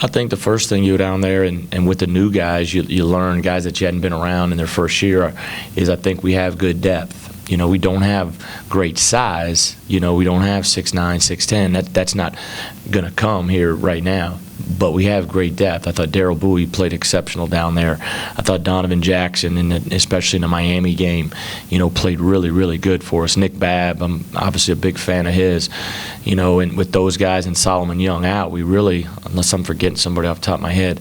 I think the first thing you go down there and with the new guys, you learn, guys that you hadn't been around in their first year, is I think we have good depth. You know, we don't have great size. You know, we don't have 6'9", 6'10". That's not going to come here right now. But we have great depth. I thought Darrell Bowie played exceptional down there. I thought Donovan Jackson, especially in the Miami game, you know, played really, really good for us. Nick Babb, I'm obviously a big fan of his. You know, and with those guys and Solomon Young out, we really, unless I'm forgetting somebody off the top of my head,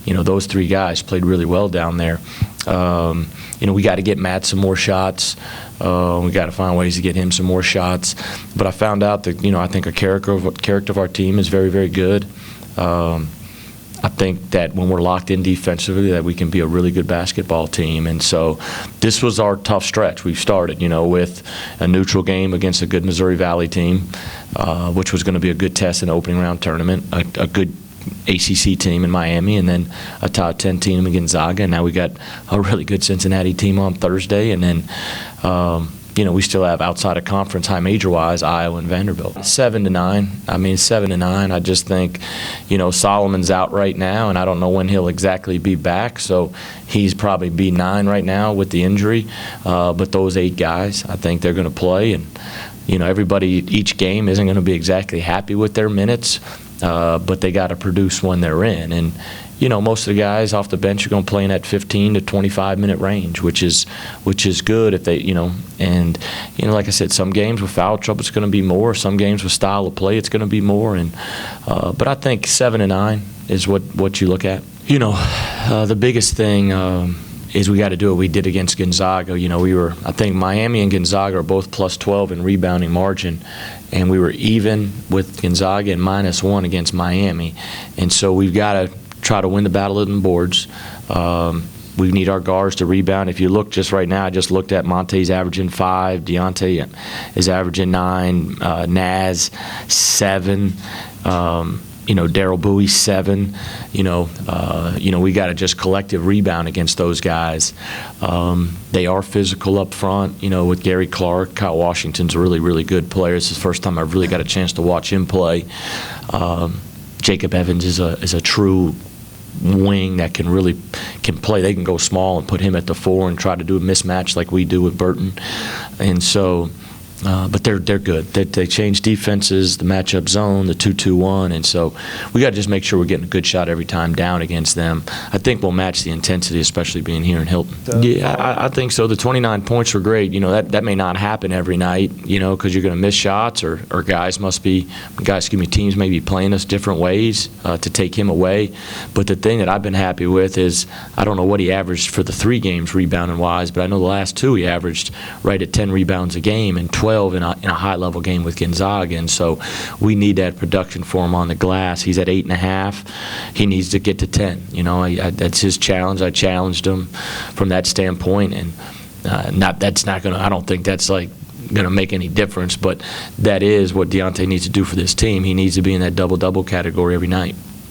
you know, those three guys played really well down there. You know, we got to get Matt some more shots. We got to find ways to get him some more shots. But I found out that, you know, I think a character of our team is very, very good. I think that when we're locked in defensively, that we can be a really good basketball team. And so this was our tough stretch. We've started, you know, with a neutral game against a good Missouri Valley team, which was going to be a good test in the opening round tournament, a good ACC team in Miami, and then a top 10 team in Gonzaga. And now we got a really good Cincinnati team on Thursday. And then, you know, we still have outside of conference high major-wise Iowa and Vanderbilt. 7-9. I mean, 7-9. I just think, you know, Solomon's out right now, and I don't know when he'll exactly be back. So he's probably B9 right now with the injury. But those 8 guys, I think they're going to play. And, you know, everybody, each game isn't going to be exactly happy with their minutes, but they got to produce when they're in. And, you know, most of the guys off the bench are going to play in that 15 to 25-minute range, which is good if they, you know, and, you know, like I said, some games with foul trouble it's going to be more. Some games with style of play it's going to be more. And but I think 7-9 is what you look at. You know, the biggest thing is we got to do what we did against Gonzaga. You know, I think Miami and Gonzaga are both plus 12 in rebounding margin, and we were even with Gonzaga and -1 against Miami. And so we've got to try to win the battle of the boards. We need our guards to rebound. If you look just right now, I just looked at Monte's averaging 5, Deonte is averaging 9, Naz 7, you know, Darrell Bowie 7. You know, we got to just collective rebound against those guys. They are physical up front. You know, with Gary Clark, Kyle Washington's a really, really good player. It's the first time I've really got a chance to watch him play. Jacob Evans is a true wing that can play. They can go small and put him at the 4 and try to do a mismatch like we do with Burton. And so, but they're good. They change defenses, the matchup zone, the 2-2-1, and so we got to just make sure we're getting a good shot every time down against them. I think we'll match the intensity, especially being here in Hilton. Yeah, I think so. The 29 points were great. You know, that may not happen every night, you know, because you're going to miss shots or teams may be playing us different ways to take him away. But the thing that I've been happy with is, I don't know what he averaged for the 3 games rebounding-wise, but I know the last 2 he averaged right at 10 rebounds a game and 12 in a high-level game with Gonzaga, and so we need that production for him on the glass. He's at 8.5. He needs to get to 10. You know, that's his challenge. I challenged him from that standpoint, and that's not going to. I don't think that's like going to make any difference, but that is what Deonte needs to do for this team. He needs to be in that double-double category every night.